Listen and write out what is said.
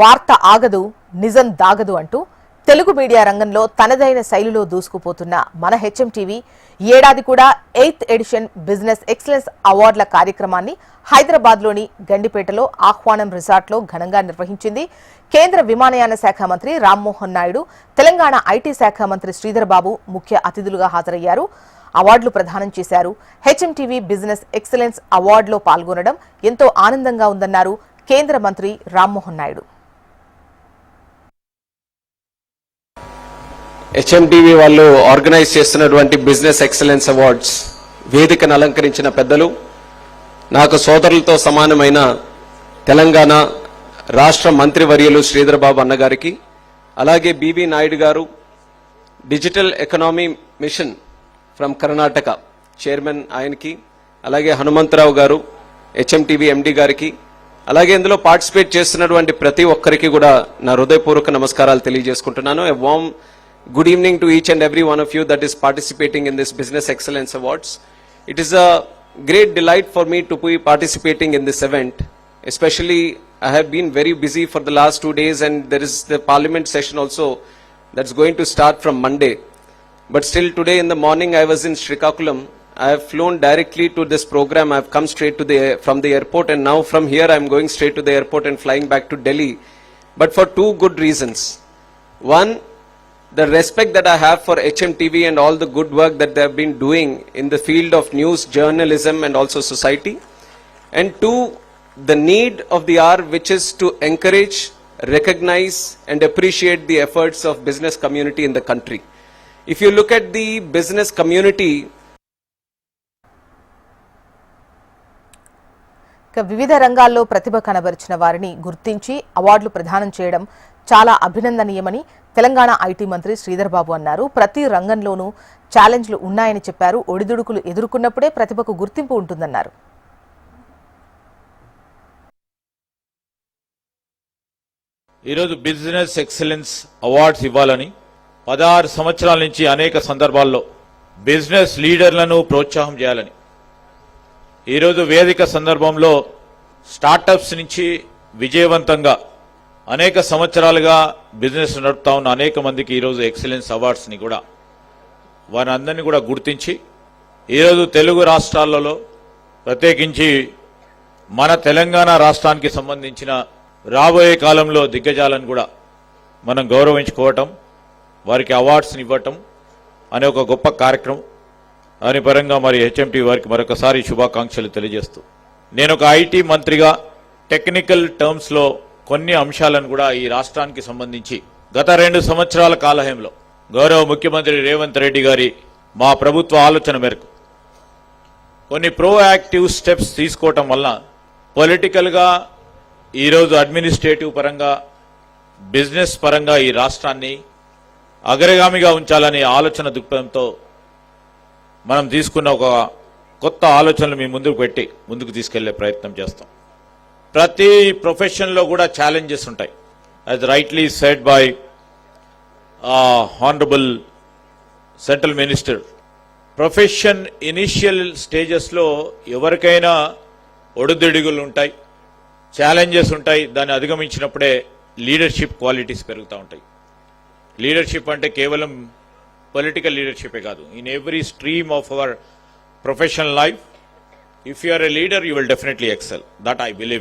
వార్త ఆగదు, నిజం దాగదు అంటూ తెలుగు మీడియా రంగంలో తనదైన శైలిలో దూసుకుపోతున్న మన హెచ్ఎం టీవీ ఏడాది కూడా 8th ఎడిషన్ బిజినెస్ ఎక్సలెన్స్ అవార్డుల కార్యక్రమాన్ని హైదరాబాద్లోని గండిపేటలో ఆహ్వానం రిసార్ట్లో ఘనంగా నిర్వహించింది. కేంద్ర విమానయాన శాఖ మంత్రి రామ్మోహన్ నాయుడు, తెలంగాణ ఐటీ శాఖ మంత్రి శ్రీధర్ బాబు ముఖ్య అతిథులుగా హాజరయ్యారు. అవార్డులు ప్రదానం చేశారు. హెచ్ఎం టీవీ బిజినెస్ ఎక్సలెన్స్ అవార్డులో పాల్గొనడం ఎంతో ఆనందంగా ఉందన్నారు కేంద్ర మంత్రి రామ్మోహన్ నాయుడు. హెచ్ఎంటీవీ వాళ్ళు ఆర్గనైజ్ చేస్తున్నటువంటి బిజినెస్ ఎక్సలెన్స్ అవార్డ్స్ వేదికను అలంకరించిన పెద్దలు, నాకు సోదరులతో సమానమైన తెలంగాణ రాష్ట్ర మంత్రివర్యులు శ్రీధర్ బాబు అన్నగారికి, అలాగే B V Naidu garu, digital economy mission from Karnataka chairman ఆయనకి, అలాగే హనుమంతరావు గారు హెచ్ఎంటీవీ ఎండి గారికి, అలాగే ఇందులో పార్టిసిపేట్ చేస్తున్నటువంటి ప్రతి ఒక్కరికి కూడా నా హృదయపూర్వక నమస్కారాలు తెలియజేసుకుంటున్నాను. ఎ warm good evening to each and every one of you that is participating in this Business Excellence Awards. It is a great delight for me to be participating in this event. Especially, I have been very busy for the last 2 days, and there is the Parliament session also that's going to start from Monday. But still today in the morning I was in Srikakulam. I have flown directly to this program. I have come straight to from the airport, and now from here I am going straight to the airport and flying back to Delhi. But for 2 good reasons. One, the respect that I have for HMTV and all the good work that they have been doing in the field of news, journalism and also society. And 2, the need of the hour, which is to encourage, recognize and appreciate the efforts of business community in the country. If you look at the business community, వివిధ రంగాల్లో ప్రతిభ కనబరిచిన వారిని గుర్తించి అవార్డులు ప్రదానం చేయడం చాలా అభినందనీయమని Telangana IT మంత్రి శ్రీధర్ బాబు అన్నారు. ప్రతి రంగంలోనూ ఛాలెంజ్లు ఉన్నాయని చెప్పారు. ఒడిదుడుకులు ఎదుర్కొన్నప్పుడే ప్రతిభకు గుర్తింపు ఉంటుందన్నారు. ఈరోజు బిజినెస్ ఎక్సలెన్స్ అవార్డ్స్ ఇవ్వాలని 16 సంవత్సరాల నుంచి అనేక సందర్భాల్లో బిజినెస్ లీడర్లను ప్రోత్సాహం చేయాలని ఈరోజు వేదిక సందర్భంలో స్టార్టప్స్ నుంచి విజయవంతంగా అనేక సంవత్సరాలుగా బిజినెస్ నడుపుతా ఉన్న అనేక మందికి ఈరోజు ఎక్సలెన్స్ అవార్డ్స్ని కూడా వారందరినీ కూడా గుర్తించి ఈరోజు తెలుగు రాష్ట్రాలలో ప్రత్యేకించి మన తెలంగాణ రాష్ట్రానికి సంబంధించిన రాబోయే కాలంలో దిగ్గజాలను కూడా మనం గౌరవించుకోవటం, వారికి అవార్డ్స్ని ఇవ్వటం అనే ఒక గొప్ప కార్యక్రమం. దాని పరంగా మరి హెచ్ఎంటీ వారికి మరొకసారి శుభాకాంక్షలు తెలియజేస్తూ, నేను ఒక ఐటీ మంత్రిగా టెక్నికల్ టర్మ్స్లో కొన్ని అంశాలను కూడా ఈ రాష్ట్రానికి సంబంధించి గత 2 సంవత్సరాల కాలహంలో గౌరవ ముఖ్యమంత్రి రేవంత్ రెడ్డి గారి మా ప్రభుత్వ ఆలోచన మేరకు కొన్ని ప్రోయాక్టివ్ స్టెప్స్ తీసుకోవటం వల్ల పొలిటికల్గా ఈరోజు అడ్మినిస్ట్రేటివ్ పరంగా బిజినెస్ పరంగా ఈ రాష్ట్రాన్ని అగ్రగామిగా ఉంచాలనే ఆలోచన దృక్పథంతో మనం తీసుకున్న ఒక కొత్త ఆలోచనలు మీ ముందుకు పెట్టి ముందుకు తీసుకెళ్లే ప్రయత్నం చేస్తాం. ప్రతి ప్రొఫెషన్లో కూడా ఛాలెంజెస్ ఉంటాయి. As rightly said by honourable central minister, profession initial స్టేజెస్లో ఎవరికైనా ఒడిదుడుగులు ఉంటాయి, ఛాలెంజెస్ ఉంటాయి. దాన్ని అధిగమించినప్పుడే లీడర్షిప్ క్వాలిటీస్ పెరుగుతూ ఉంటాయి. లీడర్షిప్ అంటే కేవలం పొలిటికల్ లీడర్షిపే కాదు. In every stream of our professional life, if you are a leader, you will definitely excel. That I believe.